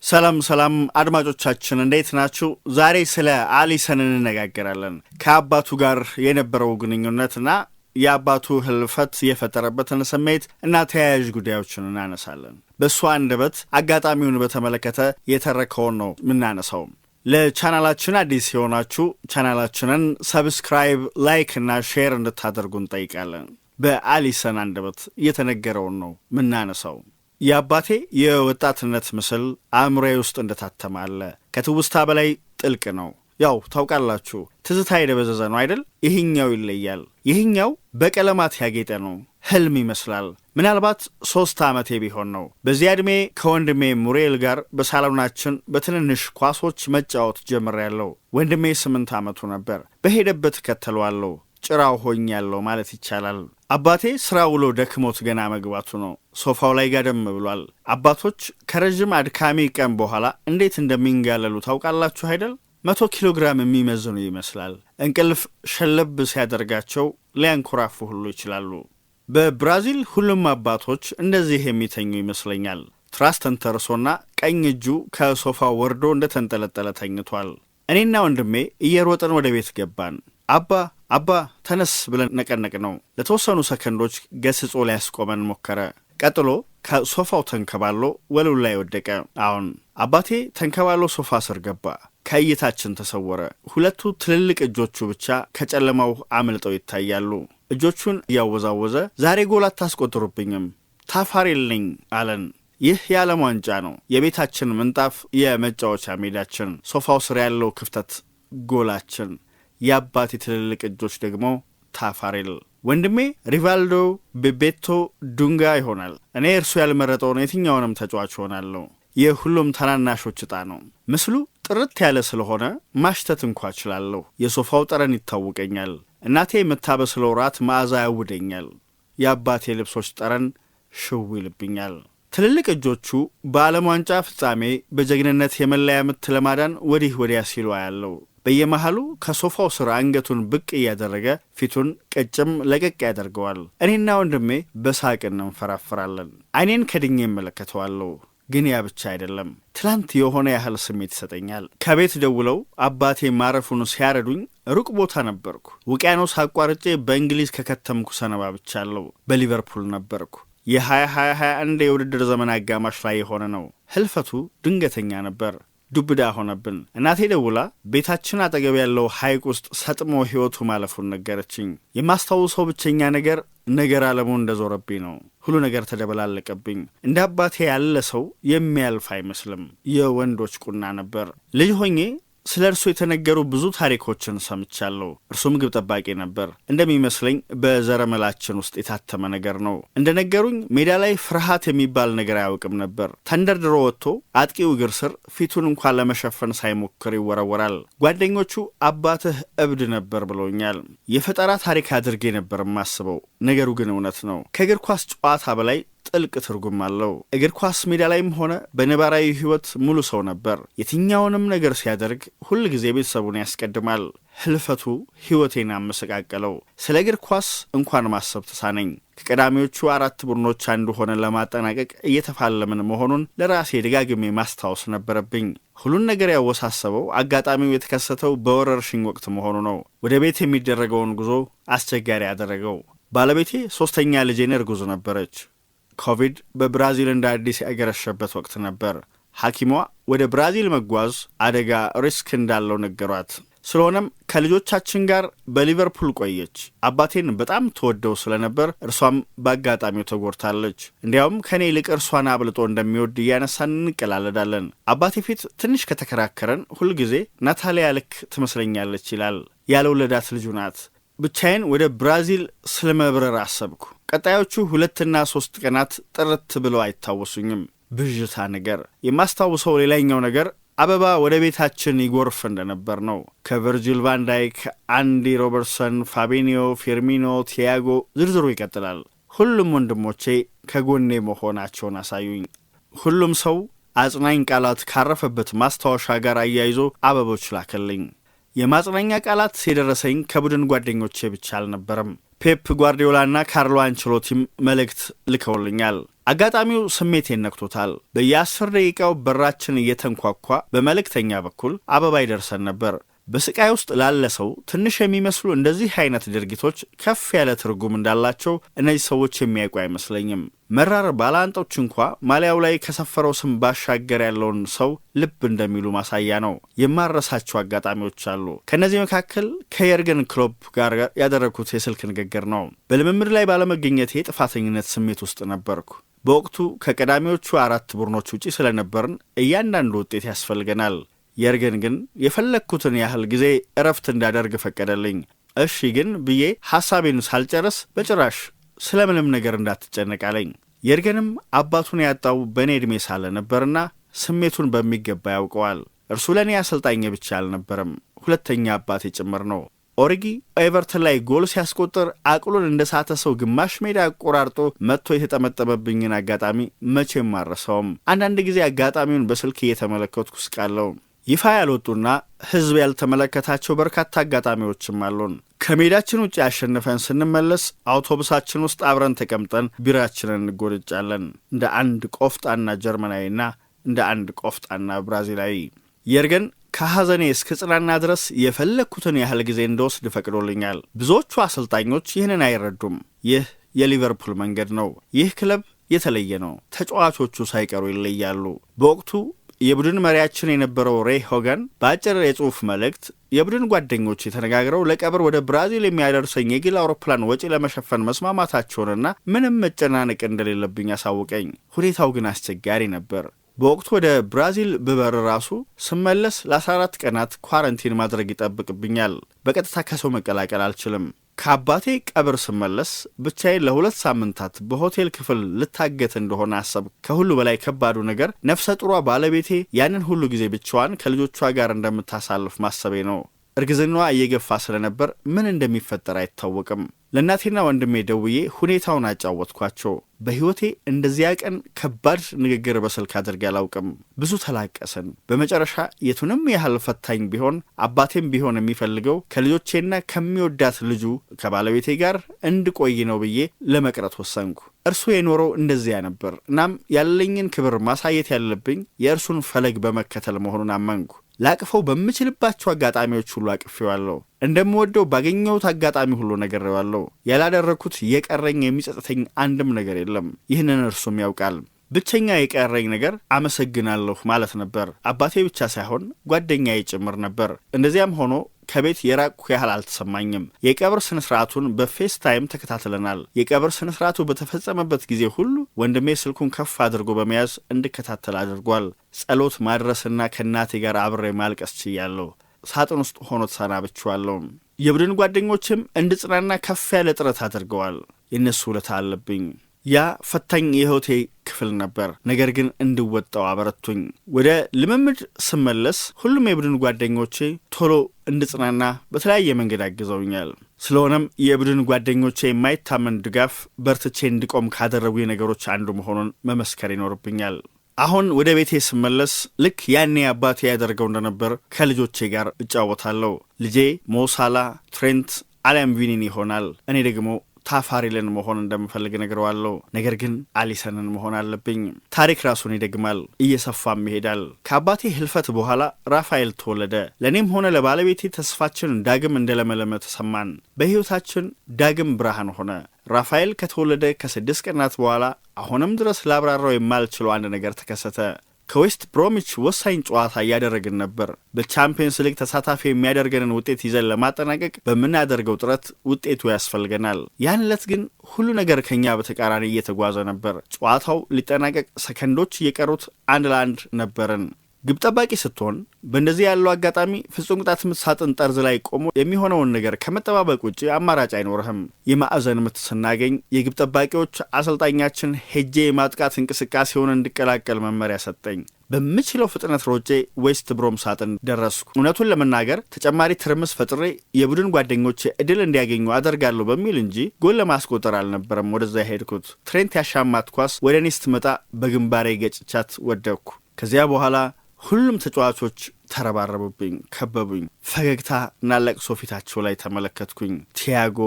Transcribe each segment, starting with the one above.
ሰላም ሰላም አድማጮቻችን እንዴት ናችሁ? ዛሬ ስለ አሊሰን እንነጋገራለን። ከአባቱ ጋር የነበረው ግንኙነትና የአባቱ ህልፈት የፈጠረበትን ስሜት እና ተያያዥ ጉዳዮችን እናነሳለን። በእሱ አንደበት አጋጣሚውን በተመለከተ የተረከውን ነው የምናነሳው። ለቻናላችን አዲስ የሆናችሁ ቻናላችንን ሰብስክራይብ፣ ላይክ እና ሼር እንድታደርጉ እንጠይቃለን። በአሊሰን አንደበት የተነገረውን ነው የምናነሳው። የአባቴ የወጣትነት ምስል አእምሮዬ ውስጥ እንደታተመ አለ። ከትውስታ በላይ ጥልቅ ነው። ያው ታውቃላችሁ፣ ትዝታ የደበዘዘ ነው አይደል? ይህኛው ይለያል። ይህኛው በቀለማት ያጌጠ ነው። ህልም ይመስላል። ምናልባት 3 ዓመቴ ቢሆን ነው። በዚያ ዕድሜ ከወንድሜ ሙሬል ጋር በሳሎናችን በትንንሽ ኳሶች መጫወት ጀምሬያለሁ። ወንድሜ 8 ዓመቱ ነበር። በሄደበት እከተለዋለሁ። ጭራው ሆኛለሁ ማለት ይቻላል። አባቴ ስራ ውሎ ደክሞት ገና መግባቱ ነው። ሶፋው ላይ ጋደም ብሏል። አባቶች ከረዥም አድካሚ ቀን በኋላ እንዴት እንደሚንጋለሉ ታውቃላችሁ አይደል? 100 ኪሎ ግራም የሚመዝኑ ይመስላል። እንቅልፍ ሸለብ ሲያደርጋቸው ሊያንኮራፉ ሁሉ ይችላሉ። በብራዚል ሁሉም አባቶች እንደዚህ የሚተኙ ይመስለኛል። ትራስ ተንተርሶና ቀኝ እጁ ከሶፋው ወርዶ እንደተንጠለጠለ ተኝቷል። እኔና ወንድሜ እየሮጥን ወደ ቤት ገባን። አባ ተነስ ብለን ነቀነቅ ነው። ለተወሰኑ ሰከንዶች ገስጾ ሊያስቆመን ሞከረ። ቀጥሎ ከሶፋው ተንከባሎ ወለሉ ላይ ወደቀ። አሁን አባቴ ተንከባሎ ሶፋ ስር ገባ። ከእይታችን ተሰወረ። 2 ትልልቅ እጆቹ ብቻ ከጨለማው አምልጠው ይታያሉ። እጆቹን እያወዛወዘ ዛሬ ጎል አታስቆጥሩብኝም፣ ታፋሬልኝ አለን። ይህ የዓለም ዋንጫ ነው። የቤታችን ምንጣፍ የመጫወቻ ሜዳችን፣ ሶፋው ስር ያለው ክፍተት ጎላችን፣ የአባቴ ትልልቅ እጆች ደግሞ ታፋሬል። ወንድሜ ሪቫልዶ፣ ቤቤቶ፣ ዱንጋ ይሆናል። እኔ እርሱ ያልመረጠውን የትኛውንም ተጫዋች ሆናለሁ። የሁሉም ታናናሾች ዕጣ ነው። ምስሉ ጥርት ያለ ስለሆነ ማሽተት እንኳ እችላለሁ። የሶፋው ጠረን ይታወቀኛል። እናቴ የምታበስለው ራት መዓዛ ያውደኛል። የአባቴ ልብሶች ጠረን ሽው ይልብኛል። ትልልቅ እጆቹ በዓለም ዋንጫ ፍጻሜ በጀግንነት የመለያ ምት ለማዳን ወዲህ ወዲያ ሲሉ አያለው። በየመሃሉ ከሶፋው ስር አንገቱን ብቅ እያደረገ ፊቱን ቀጭም ለቀቅ ያደርገዋል። እኔና ወንድሜ በሳቅ እንፈራፍራለን። አይኔን ከድኜ እመለከተዋለሁ። ግን ያ ብቻ አይደለም። ትላንት የሆነ ያህል ስሜት ይሰጠኛል። ከቤት ደውለው አባቴ ማረፉን ሲያረዱኝ ሩቅ ቦታ ነበርኩ። ውቅያኖስ አቋርጬ በእንግሊዝ ከከተምኩ ሰነባብቻለሁ። በሊቨርፑል ነበርኩ። የ2021 የውድድር ዘመን አጋማሽ ላይ የሆነ ነው። ህልፈቱ ድንገተኛ ነበር። ዱብዳ ሆነብን። እናቴ ደውላ ቤታችን አጠገብ ያለው ሐይቅ ውስጥ ሰጥሞ ሕይወቱ ማለፉን ነገረችኝ። የማስታውሰው ብቸኛ ነገር ዓለሙ እንደዞረብኝ ነው። ሁሉ ነገር ተደበላለቀብኝ። እንደ አባቴ ያለ ሰው የሚያልፍ አይመስልም። የወንዶች ቁና ነበር። ልጅ ሆኜ ስለ እርሱ የተነገሩ ብዙ ታሪኮችን ሰምቻለሁ። እርሱም ግብ ጠባቂ ነበር። እንደሚመስለኝ በዘረመላችን ውስጥ የታተመ ነገር ነው። እንደነገሩኝ ሜዳ ላይ ፍርሃት የሚባል ነገር አያውቅም ነበር። ተንደርድሮ ወጥቶ አጥቂው እግር ስር ፊቱን እንኳን ለመሸፈን ሳይሞክር ይወረወራል። ጓደኞቹ አባትህ እብድ ነበር ብለውኛል። የፈጠራ ታሪክ አድርጌ ነበር የማስበው። ነገሩ ግን እውነት ነው። ከእግር ኳስ ጨዋታ በላይ ጥልቅ ትርጉም አለው። እግር ኳስ ሜዳ ላይም ሆነ በነባራዊ ሕይወት ሙሉ ሰው ነበር። የትኛውንም ነገር ሲያደርግ ሁል ጊዜ ቤተሰቡን ያስቀድማል። ህልፈቱ ሕይወቴን አመሰቃቀለው። ስለ እግር ኳስ እንኳን ማሰብ ተሳነኝ። ከቀዳሚዎቹ 4 ቡድኖች አንዱ ሆነን ለማጠናቀቅ እየተፋለምን መሆኑን ለራሴ ደጋግሜ ማስታወስ ነበረብኝ። ሁሉን ነገር ያወሳሰበው አጋጣሚው የተከሰተው በወረርሽኝ ወቅት መሆኑ ነው። ወደ ቤት የሚደረገውን ጉዞ አስቸጋሪ ያደረገው። ባለቤቴ 3ኛ ልጄን እርጉዝ ነበረች። ኮቪድ በብራዚል እንደ አዲስ ያገረሸበት ወቅት ነበር። ሐኪሟ ወደ ብራዚል መጓዝ አደጋ ሪስክ እንዳለው ነገሯት። ስለሆነም ከልጆቻችን ጋር በሊቨርፑል ቆየች። አባቴን በጣም ተወደው ስለነበር እርሷም በአጋጣሚው ተጎድታለች። እንዲያውም ከኔ ይልቅ እርሷን አብልጦ እንደሚወድ እያነሳን እንቀላለዳለን። አባቴ ፊት ትንሽ ከተከራከረን ሁልጊዜ ናታሊያ ልክ ትመስለኛለች ይላል። ያልወለዳት ልጁ ናት። ብቻዬን ወደ ብራዚል ስለመብረር አሰብኩ። ቀጣዮቹ 2 እና 3 ቀናት ጥርት ብለው አይታወሱኝም። ብዥታ ነገር። የማስታውሰው ሌላኛው ነገር አበባ ወደ ቤታችን ይጎርፍ እንደነበር ነው። ከቨርጂል ቫንዳይክ፣ አንዲ ሮበርትሰን፣ ፋቢኒዮ፣ ፊርሚኖ፣ ቲያጎ ዝርዝሩ ይቀጥላል። ሁሉም ወንድሞቼ ከጎኔ መሆናቸውን አሳዩኝ። ሁሉም ሰው አጽናኝ ቃላት ካረፈበት ማስታወሻ ጋር አያይዞ አበቦች ላከልኝ። የማጽናኛ ቃላት የደረሰኝ ከቡድን ጓደኞቼ ብቻ አልነበረም። ፔፕ ጓርዲዮላና ካርሎ አንቸሎቲም መልእክት ልከውልኛል። አጋጣሚው ስሜቴን ነክቶታል። በየ10 ደቂቃው በራችን እየተንኳኳ በመልእክተኛ በኩል አበባ ይደርሰን ነበር። በስቃይ ውስጥ ላለ ሰው ትንሽ የሚመስሉ እንደዚህ አይነት ድርጊቶች ከፍ ያለ ትርጉም እንዳላቸው እነዚህ ሰዎች የሚያውቁ አይመስለኝም። መራር ባላንጦች እንኳ ማሊያው ላይ ከሰፈረው ስም ባሻገር ያለውን ሰው ልብ እንደሚሉ ማሳያ ነው። የማረሳቸው አጋጣሚዎች አሉ። ከእነዚህ መካከል ከየርገን ክሎፕ ጋር ያደረግኩት የስልክ ንግግር ነው። በልምምድ ላይ ባለመገኘቴ የጥፋተኝነት ስሜት ውስጥ ነበርኩ። በወቅቱ ከቀዳሚዎቹ 4 ቡድኖች ውጪ ስለነበርን እያንዳንዱ ውጤት ያስፈልገናል። የርገን ግን የፈለግኩትን ያህል ጊዜ እረፍት እንዳደርግ ፈቀደልኝ። እሺ ግን ብዬ ሐሳቤን ሳልጨርስ በጭራሽ ስለምንም ነገር እንዳትጨነቃለኝ። የርገንም አባቱን ያጣው በእኔ ዕድሜ ሳለ ነበርና ስሜቱን በሚገባ ያውቀዋል። እርሱ ለእኔ አሰልጣኝ ብቻ አልነበረም፣ ሁለተኛ አባቴ ጭምር ነው። ኦሪጊ ኤቨርተን ላይ ጎል ሲያስቆጥር አቅሉን እንደ ሳተ ሰው ግማሽ ሜዳ አቆራርጦ መጥቶ የተጠመጠመብኝን አጋጣሚ መቼም አልረሳውም። አንዳንድ ጊዜ አጋጣሚውን በስልክ እየተመለከትኩ ስቃለው። ይፋ ያልወጡና ሕዝብ ያልተመለከታቸው በርካታ አጋጣሚዎችም አሉን። ከሜዳችን ውጭ ያሸንፈን ስንመለስ አውቶቡሳችን ውስጥ አብረን ተቀምጠን ቢራችንን እንጎርጫለን፣ እንደ አንድ ቆፍጣና ጀርመናዊና እንደ አንድ ቆፍጣና ብራዚላዊ። የርገን ከሐዘኔ እስከ ጽናና ድረስ የፈለግኩትን ያህል ጊዜ እንደወስድ ፈቅዶልኛል። ብዙዎቹ አሰልጣኞች ይህንን አይረዱም። ይህ የሊቨርፑል መንገድ ነው። ይህ ክለብ የተለየ ነው። ተጫዋቾቹ ሳይቀሩ ይለያሉ። በወቅቱ የቡድን መሪያችን የነበረው ሬይ ሆጋን በአጭር የጽሑፍ መልእክት የቡድን ጓደኞች ተነጋግረው ለቀብር ወደ ብራዚል የሚያደርሰኝ የግል አውሮፕላን ወጪ ለመሸፈን መስማማታቸውንና ምንም መጨናነቅ እንደሌለብኝ አሳውቀኝ። ሁኔታው ግን አስቸጋሪ ነበር። በወቅቱ ወደ ብራዚል ብበር ራሱ ስመለስ ለ14 ቀናት ኳረንቲን ማድረግ ይጠብቅብኛል። በቀጥታ ከሰው መቀላቀል አልችልም። ከአባቴ ቀብር ስመለስ ብቻዬን ለ2 ሳምንታት በሆቴል ክፍል ልታገት እንደሆነ አሰብ። ከሁሉ በላይ ከባዱ ነገር ነፍሰ ጡሯ ባለቤቴ ያንን ሁሉ ጊዜ ብቻዋን ከልጆቿ ጋር እንደምታሳልፍ ማሰቤ ነው። እርግዝናዋ እየገፋ ስለነበር ምን እንደሚፈጠር አይታወቅም። ለእናቴና ወንድሜ ደውዬ ሁኔታውን አጫወትኳቸው። በሕይወቴ እንደዚያ ቀን ከባድ ንግግር በስልክ አድርጌ አላውቅም። ብዙ ተላቀስን። በመጨረሻ የቱንም ያህል ፈታኝ ቢሆን አባቴም ቢሆን የሚፈልገው ከልጆቼና ከሚወዳት ልጁ ከባለቤቴ ጋር እንድቆይ ነው ብዬ ለመቅረት ወሰንኩ። እርሱ የኖረው እንደዚያ ነበር። እናም ያለኝን ክብር ማሳየት ያለብኝ የእርሱን ፈለግ በመከተል መሆኑን አመንኩ። ላቅፈው በምችልባቸው አጋጣሚዎች ሁሉ አቅፌዋለሁ። እንደምወደው ባገኘሁት አጋጣሚ ሁሉ ነግሬዋለሁ። ያላደረኩት የቀረኝ የሚጸጽተኝ አንድም ነገር የለም። ይህንን እርሱም ያውቃል። ብቸኛ የቀረኝ ነገር አመሰግናለሁ ማለት ነበር። አባቴ ብቻ ሳይሆን ጓደኛዬ ጭምር ነበር። እንደዚያም ሆኖ ከቤት የራቅኩ ያህል አልተሰማኝም። የቀብር ስነስርዓቱን በፌስ ታይም ተከታትለናል። የቀብር ስነስርዓቱ በተፈጸመበት ጊዜ ሁሉ ወንድሜ ስልኩን ከፍ አድርጎ በመያዝ እንድከታተል አድርጓል። ጸሎት ማድረስና ከእናቴ ጋር አብሬ ማልቀስ ችያለሁ። ሳጥን ውስጥ ሆኖ ተሰናብቼዋለሁ። የቡድን ጓደኞችም እንድጽናና ከፍ ያለ ጥረት አድርገዋል። የእነሱ ውለታ አለብኝ። ያ ፈታኝ የሕይወቴ ክፍል ነበር፣ ነገር ግን እንድወጣው አበረቱኝ። ወደ ልምምድ ስመለስ ሁሉም የቡድን ጓደኞቼ ቶሎ እንድጽናና በተለያየ መንገድ አግዘውኛል። ስለሆነም የቡድን ጓደኞቼ የማይታመን ድጋፍ በርትቼ እንድቆም ካደረጉ ነገሮች አንዱ መሆኑን መመስከር ይኖርብኛል። አሁን ወደ ቤቴ ስመለስ ልክ ያኔ አባቴ ያደርገው እንደነበር ከልጆቼ ጋር እጫወታለሁ። ልጄ ሞሳላ፣ ትሬንት አሊያም ቪኒን ይሆናል። እኔ ደግሞ ታፋሪልን መሆን እንደምፈልግ ነግረዋለሁ። ነገር ግን አሊሰንን መሆን አለብኝ። ታሪክ ራሱን ይደግማል፣ እየሰፋም ይሄዳል። ከአባቴ ህልፈት በኋላ ራፋኤል ተወለደ። ለእኔም ሆነ ለባለቤቴ ተስፋችን ዳግም እንደለመለመ ተሰማን። በሕይወታችን ዳግም ብርሃን ሆነ። ራፋኤል ከተወለደ ከ6 ቀናት በኋላ አሁንም ድረስ ላብራራው የማልችለው አንድ ነገር ተከሰተ። ከዌስት ብሮሚች ወሳኝ ጨዋታ እያደረግን ነበር። በቻምፒየንስ ሊግ ተሳታፊ የሚያደርገንን ውጤት ይዘን ለማጠናቀቅ በምናደርገው ጥረት ውጤቱ ያስፈልገናል። ያን ዕለት ግን ሁሉ ነገር ከኛ በተቃራኒ እየተጓዘ ነበር። ጨዋታው ሊጠናቀቅ ሰከንዶች እየቀሩት 1-1 ነበርን። ግብ ጠባቂ ስትሆን በእንደዚህ ያለው አጋጣሚ ፍጹም ቅጣት ምት ሳጥን ጠርዝ ላይ ቆሞ የሚሆነውን ነገር ከመጠባበቅ ውጭ አማራጭ አይኖርህም። የማዕዘን ምት ስናገኝ የግብ ጠባቂዎች አሰልጣኛችን ሄጄ የማጥቃት እንቅስቃሴውን እንድቀላቀል መመሪያ ሰጠኝ። በምችለው ፍጥነት ሮጬ ዌስት ብሮም ሳጥን ደረስኩ። እውነቱን ለመናገር ተጨማሪ ትርምስ ፈጥሬ የቡድን ጓደኞቼ እድል እንዲያገኙ አደርጋለሁ በሚል እንጂ ጎል ለማስቆጠር አልነበረም ወደዛ ሄድኩት። ትሬንት ያሻማት ኳስ ወደ እኔ ስትመጣ በግንባሬ ገጭቻት ወደቅኩ። ከዚያ በኋላ ሁሉም ተጫዋቾች ተረባረቡብኝ፣ ከበቡኝ። ፈገግታ እና ለቅሶ ፊታቸው ላይ ተመለከትኩኝ። ቲያጎ፣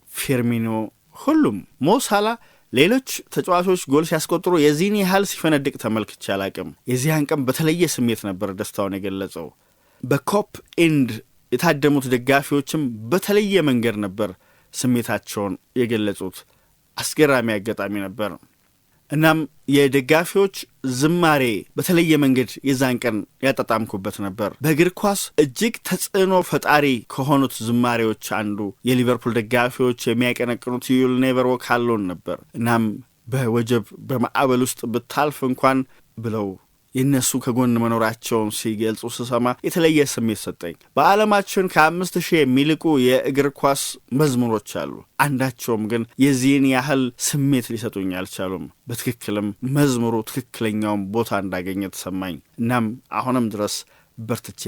ፊርሚኖ፣ ሁሉም። ሞሳላ ሌሎች ተጫዋቾች ጎል ሲያስቆጥሩ የዚህን ያህል ሲፈነድቅ ተመልክቼ አላቅም። የዚያን ቀን በተለየ ስሜት ነበር ደስታውን የገለጸው። በኮፕ ኤንድ የታደሙት ደጋፊዎችም በተለየ መንገድ ነበር ስሜታቸውን የገለጹት። አስገራሚ አጋጣሚ ነበር። እናም የደጋፊዎች ዝማሬ በተለየ መንገድ የዛን ቀን ያጣጣምኩበት ነበር። በእግር ኳስ እጅግ ተጽዕኖ ፈጣሪ ከሆኑት ዝማሬዎች አንዱ የሊቨርፑል ደጋፊዎች የሚያቀነቅኑት ዩል ኔቨር ዎክ አሎን ነበር። እናም በወጀብ በማዕበል ውስጥ ብታልፍ እንኳን ብለው የነሱ ከጎን መኖራቸውን ሲገልጹ ስሰማ የተለየ ስሜት ሰጠኝ። በዓለማችን ከ5000 የሚልቁ የእግር ኳስ መዝሙሮች አሉ። አንዳቸውም ግን የዚህን ያህል ስሜት ሊሰጡኝ አልቻሉም። በትክክልም መዝሙሩ ትክክለኛውን ቦታ እንዳገኘ ተሰማኝ። እናም አሁንም ድረስ በርትቼ